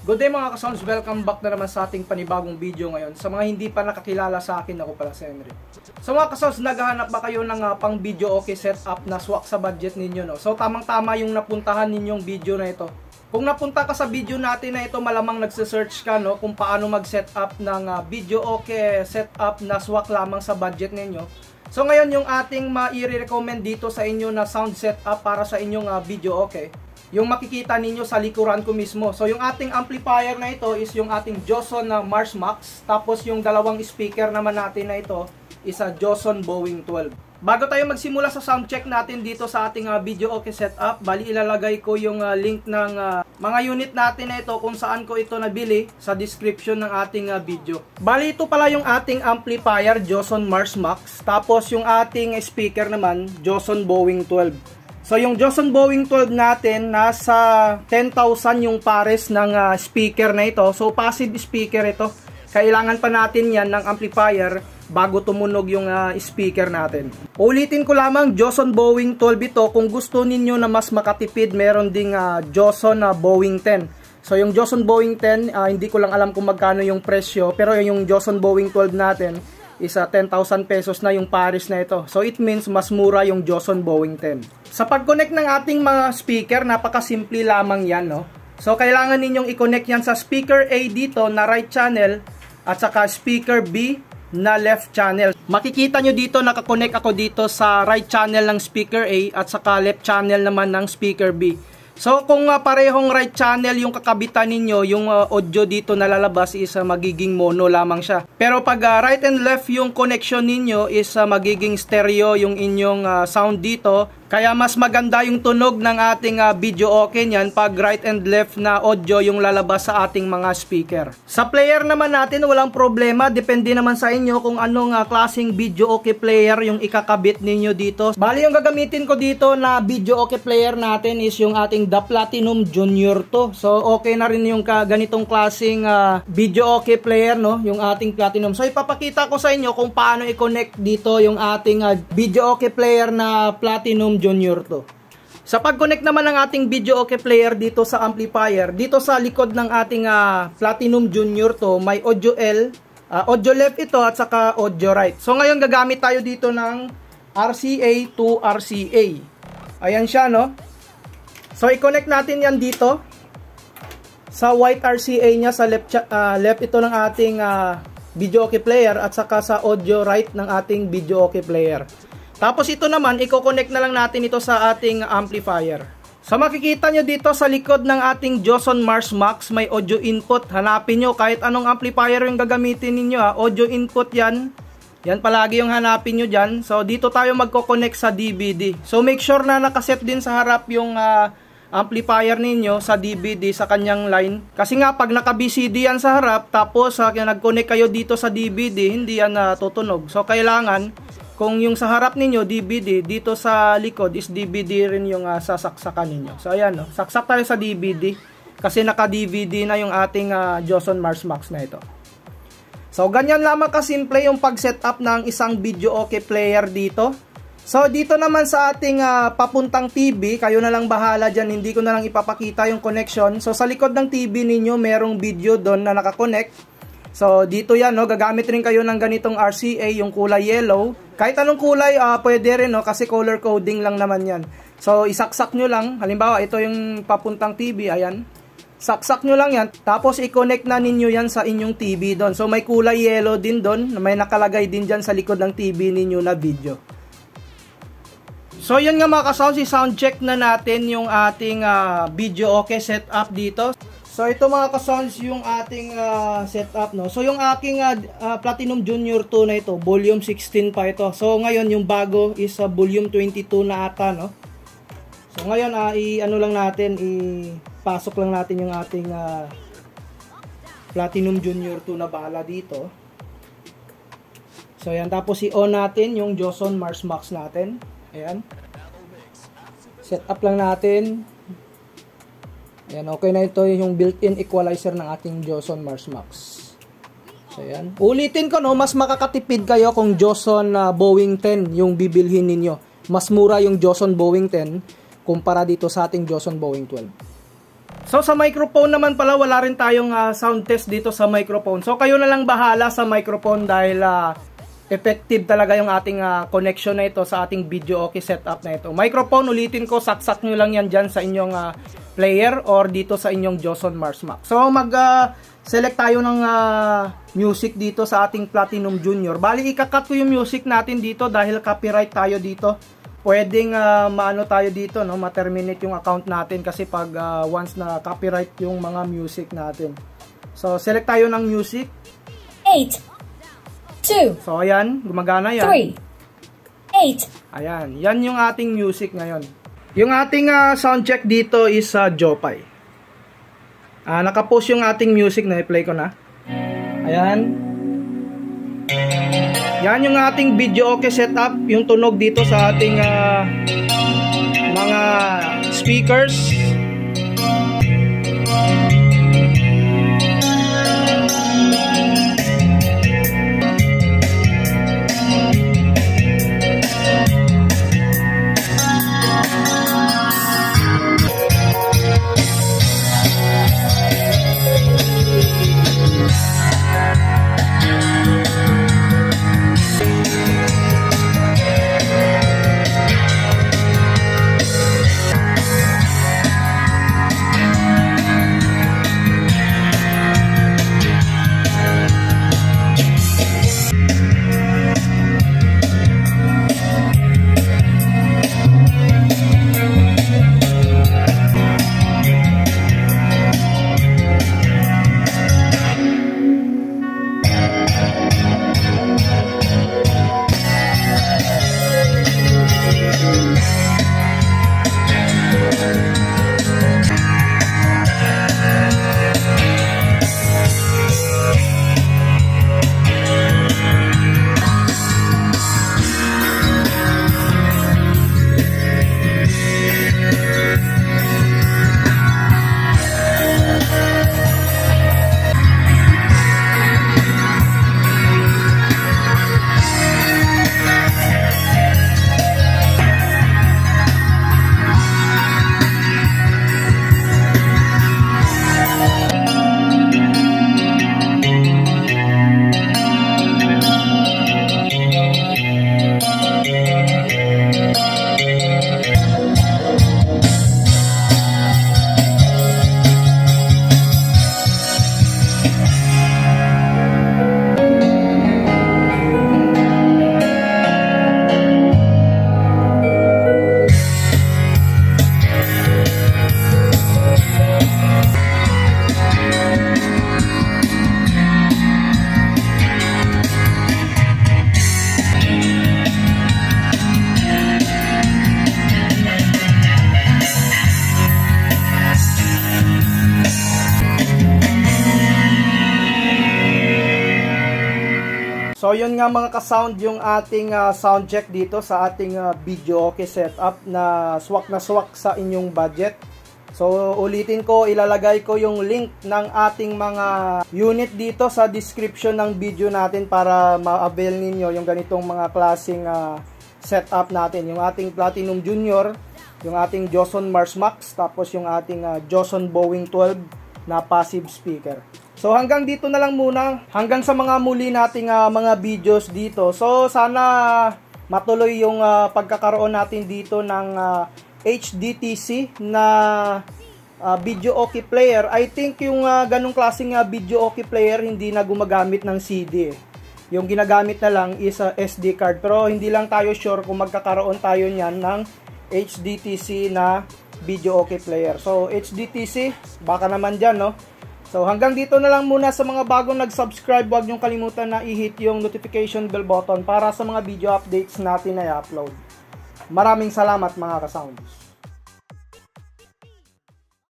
Good day mga ka-sounds, welcome back na naman sa ating panibagong video ngayon. Sa mga hindi pa nakakilala sa akin, ako pala si Henry. So mga ka-sounds, naghahanap ba kayo ng pang video okay setup na swak sa budget ninyo, no? So tamang-tama yung napuntahan ninyong video na ito. Kung napunta ka sa video natin na ito, malamang nagse-search ka, no, kung paano mag-setup ng video okay setup na swak lamang sa budget ninyo. So ngayon yung ating ma-i-recommend dito sa inyo na sound setup para sa inyong video okay, yung makikita ninyo sa likuran ko mismo. So yung ating amplifier na ito is yung ating Joson na Mars Max. Tapos yung dalawang speaker naman natin na ito is a Joson Boeing 12. Bago tayo magsimula sa sound check natin dito sa ating video okay setup, bali ilalagay ko yung link ng mga unit natin na ito kung saan ko ito nabili sa description ng ating video. Bali ito pala yung ating amplifier Joson Mars Max. Tapos yung ating speaker naman Joson Boeing 12. So yung Joson Boeing 12 natin, nasa 10,000 yung pares ng speaker na ito. So passive speaker ito. Kailangan pa natin yan ng amplifier bago tumunog yung speaker natin. Ulitin ko lamang, Joson Boeing 12 ito. Kung gusto ninyo na mas makatipid, meron ding Joson Boeing 10. So yung Joson Boeing 10, hindi ko lang alam kung magkano yung presyo. Pero yung Joson Boeing 12 natin is 10,000 pesos na yung pares na ito. So it means mas mura yung Joson Boeing 10. Sa pag-connect ng ating mga speaker, napakasimple lamang yan, no? So kailangan ninyong i-connect yan sa speaker A dito na right channel at saka speaker B na left channel. Makikita nyo dito, nakakonect ako dito sa right channel ng speaker A at saka left channel naman ng speaker B. So kung parehong right channel yung kakabitan ninyo, yung audio dito na lalabas is magiging mono lamang siya. Pero pag right and left yung connection ninyo is magiging stereo yung inyong sound dito. Kaya mas maganda yung tunog ng ating video okay niyan pag right and left na audio yung lalabas sa ating mga speaker. Sa player naman natin, walang problema. Depende naman sa inyo kung anong klaseng video okay player yung ikakabit ninyo dito. Bali yung gagamitin ko dito na video okay player natin is yung ating The Platinum Junior 2. So okay na rin yung ganitong klaseng video okay player, no? Yung ating Platinum. So ipapakita ko sa inyo kung paano i-connect dito yung ating video okay player na Platinum Junior 2. Sa pag-connect naman ng ating video okay player dito sa amplifier, dito sa likod ng ating Platinum Junior 2, may audio L, audio left ito at saka audio right. So ngayon gagamit tayo dito ng RCA to RCA. Ayan siya, no? So i-connect natin yan dito sa white RCA niya, sa left ito ng ating video okay player at saka sa audio right ng ating video okay player. Tapos ito naman, i-connect na lang natin ito sa ating amplifier. So makikita nyo dito sa likod ng ating Joson Mars Max, may audio input. Hanapin nyo kahit anong amplifier yung gagamitin ninyo. Audio input yan. Yan palagi yung hanapin nyo dyan. So dito tayo magko-connect sa DVD. So make sure na nakaset din sa harap yung amplifier ninyo sa DVD sa kanyang line. Kasi nga pag naka-BCD yan sa harap, tapos nag-connect kayo dito sa DVD, hindi yan tutunog. So kailangan, kung yung sa harap ninyo DVD, dito sa likod is DVD rin yung sasaksakan ninyo. So ayan, no? Saksak tayo sa DVD kasi naka-DVD na yung ating Joson Mars Max na ito. So ganyan lamang kasimple yung pag-setup ng isang video okay player dito. So dito naman sa ating papuntang TV, kayo na lang bahala dyan, hindi ko na lang ipapakita yung connection. So sa likod ng TV ninyo, merong video doon na nakakonect. So dito yan, no, gagamit rin kayo ng ganitong RCA, yung kulay yellow. Kahit anong kulay, pwede rin, no, kasi color coding lang naman yan. So isaksak nyo lang, halimbawa ito yung papuntang TV, ayan. Saksak nyo lang yan, tapos i-connect na ninyo yan sa inyong TV doon. So may kulay yellow din doon, may nakalagay din dyan sa likod ng TV ninyo na video. So yun nga mga ka-sounds, i-sound check na natin yung ating video okay setup dito. So ito mga ka-sounds yung ating setup, no. So yung aking Platinum Junior 2 na ito, volume 16 pa ito. So ngayon yung bago is volume 22 na ata, no. So ngayon ano lang natin, ipasok lang natin yung ating Platinum Junior 2 na bala dito. So yan, tapos i-on natin yung Joson Mars Max natin. Ayan. Setup lang natin. Ayan, okay na ito yung built-in equalizer ng ating Joson Mars Max. So, ayan. Ulitin ko, no, mas makakatipid kayo kung Joson Boeing 10 yung bibilhin ninyo. Mas mura yung Joson Boeing 10 kumpara dito sa ating Joson Boeing 12. So sa microphone naman pala, wala rin tayong sound test dito sa microphone. So kayo na lang bahala sa microphone dahil effective talaga yung ating connection na ito sa ating video okay setup na ito. Microphone, ulitin ko, saksak nyo lang yan dyan sa inyong player or dito sa inyong Joson Mars Max. So select tayo ng music dito sa ating Platinum Junior. Bali, ikakat ko yung music natin dito dahil copyright tayo dito. Pwedeng maano tayo dito, no, ma-terminate yung account natin kasi pag once na copyright yung mga music natin. So, select tayo ng music. 8, 2, so, ayan, gumagana yan. 3, 8. Ayan, yan yung ating music ngayon. Yung ating sound check dito is Jopay. Nakapost yung ating music na i-play ko na. Ayan. Yan yung ating video okay setup, yung tunog dito sa ating mga speakers. So yun nga mga ka-sound yung ating sound check dito sa ating video okay setup na swak sa inyong budget. So ulitin ko, ilalagay ko yung link ng ating mga unit dito sa description ng video natin para ma-avail ninyo yung ganitong mga klaseng setup natin. Yung ating Platinum Junior, yung ating Joson Mars Max, tapos yung ating Joson Boeing 12 na passive speaker. So hanggang dito na lang muna, hanggang sa mga muli nating mga videos dito. So sana matuloy yung pagkakaroon natin dito ng HDTC na video okay player. I think yung ganong klaseng video okay player hindi na gumagamit ng CD. Yung ginagamit na lang is SD card. Pero hindi lang tayo sure kung magkakaroon tayo niyan ng HDTC na video okay player. So HDTC, baka naman dyan, no? So hanggang dito na lang muna. Sa mga bagong nag-subscribe, huwag niyong kalimutan na i-hit yung notification bell button para sa mga video updates natin na i-upload. Maraming salamat mga ka-sounds.